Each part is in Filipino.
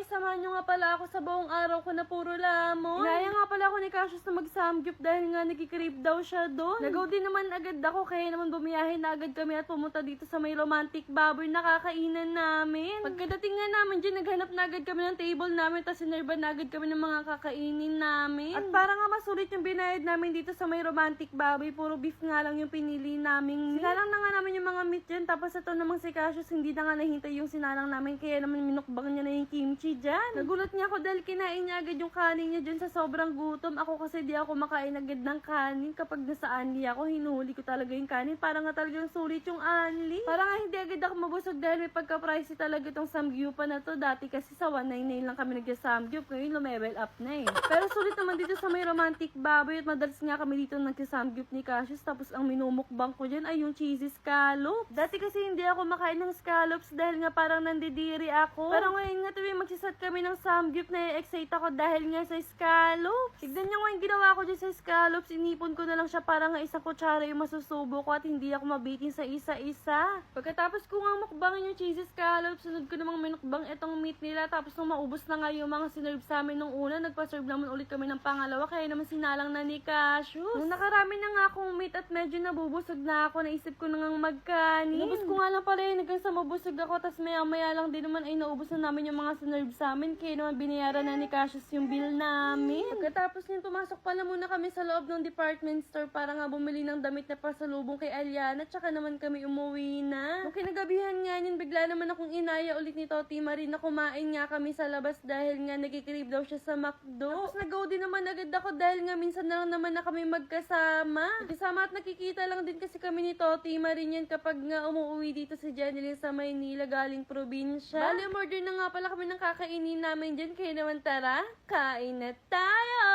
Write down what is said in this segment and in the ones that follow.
pakisamahan nyo nga pala ako sa buong araw ko na puro lamon. Inaya nga pala ako ni Cassius na mag-samgyup dahil nga nagkikrave daw siya doon. Nagaw din naman agad ako kaya naman bumiyahe na agad kami at pumunta dito sa may romantic baboy na kakainan namin. Pagkadating nga namin dyan, naghanap na agad kami ng table namin tapos sinerban na agad kami ng mga kakainin namin. At para nga masulit yung binayad namin dito sa may romantic baboy, puro beef nga lang yung pinili namin. Sinalang na nga namin yung mga meat dyan tapos ito namang si Cassius hindi na nga nahintay yung sinalang namin kaya naman minukbang niya na yung kimchi dyan. Nagulat niya ako dahil kinain niya agad yung kanin niya dyan sa sobrang gutom. Ako kasi di ako makain agad ng kanin. Kapag nasa anli ako, hinuhuli ko talaga yung kanin. Para nga talagang sulit yung anli. Para nga hindi agad ako mabusog dahil may pagka-pricey talaga itong samgyupan na to. Dati kasi sa 199 lang kami nagsa-samgyup. Ngayon lumevel up na eh. Pero sulit naman dito sa may romantic baboy at madalas nga kami dito nagsa-samgyup ni Cassius. Tapos ang minumukbang ko dyan ay yung cheesy scallops. Dati kasi hindi ako makain ng scallops dahil nga parang nandidiri ako. Pero ngayon nga tuwing magsisat kami ng samgyup na excite ako dahil nga sa scallops. Tignan nyo nga yung ginawa ko dyan sa scallops. Inipon ko na lang siya para nga isang kutsara yung masusubo ko at hindi ako mabitin sa isa-isa. Pagkatapos ko nga mukbangin yung cheesy scallops, sunod ko namang minukbang itong meat nila. Tapos nung maubos na nga yung mga sinerve sa amin nung una, nagpa-serve naman ulit kami ng pangalawa kaya naman sinalang na ni Cassius. Nung nakarami na nga akong meat at medyo nabubusog na ako, naisip ko na nga magkanin. Nabus ko nga lang pala yun, hanggang sa mabusog ako, tas maya-maya lang din naman ay naubos na namin yung mga sinerve sa amin, kaya naman binayaran na ni Cassius yung bill namin. Pagkatapos yun, pumasok pala muna kami sa loob ng department store para nga bumili ng damit na pasalubong kay Aliana, tsaka naman kami umuwi na. Nung kinagabihan nga yun, bigla naman akong inaya ulit ni Toti Marie na kumain nga kami sa labas dahil nga nagkikrave daw siya sa McDo. Tapos nag-go din naman agad ako dahil nga minsan na lang naman na kami magkasama. Magkasama at nakikita lang din kasi kami ni Toti Marie yan kapag nga umuwi dito si Jeneline sa Maynila galing probinsya. Bali, umorder na nga pala kami ng kakainin namin dyan. Kaya naman tara, kain na tayo!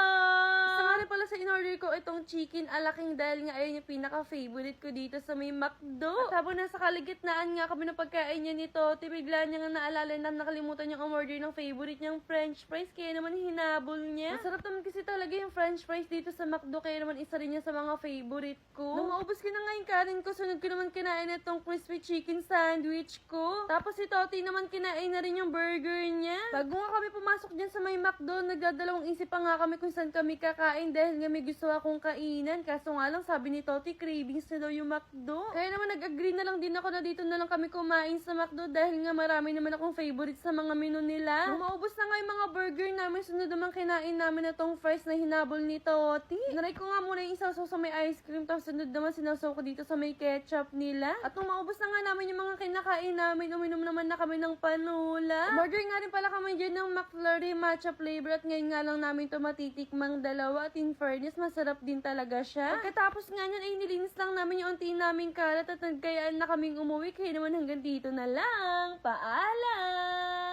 Isa nga rin pala sa in-order ko itong chicken alaking dahil nga ayun yung pinaka-favorite ko dito sa may McDo. At habang nasa kaligitnaan nga kami ng pagkain niya ni Toti, bigla niya nga naalala na nakalimutan yung umorder ng favorite niyang french fries. Kaya naman hinabol niya. Masarap naman kasi talaga yung french fries dito sa McDo. Kaya naman isa rin niya sa mga favorite ko. Nung maubos ko na nga yung kanin ko, sunod ko naman kinain itong crispy chicken sandwich ko. Tapos si Toti naman kinain na rin yung burger niya. Bago nga kami pumasok dyan sa may McDo, nagdadalawang isip pa nga kami kung saan kami kakain dahil nga may gusto akong kainan. Kaso nga lang sabi ni Toti, cravings na daw yung McDo. Kaya naman nag-agree na lang din ako na dito na lang kami kumain sa McDo dahil nga marami naman akong favorite sa mga menu nila. Nung maubos na nga yung mga burger namin, sunod naman kinain namin na tong fries na hinabol ni Toti. Naray ko nga muna yung isang sauce sa may ice cream, tapos sunod naman sinasaw ko dito sa may ketchup nila. At nung maubos na nga namin yung mga kinakain namin, uminom naman na kami ng panula. Order nga rin pala kami dyan ng McFlurry matcha flavor at ngayon nga lang namin ito matitikmang dalawa at in fairness, masarap din talaga siya. Pagkatapos nga nyan ay nilinis lang namin yung unti naming kalat at nagkayaan na kaming umuwi kaya naman hanggang dito na lang. Paalam!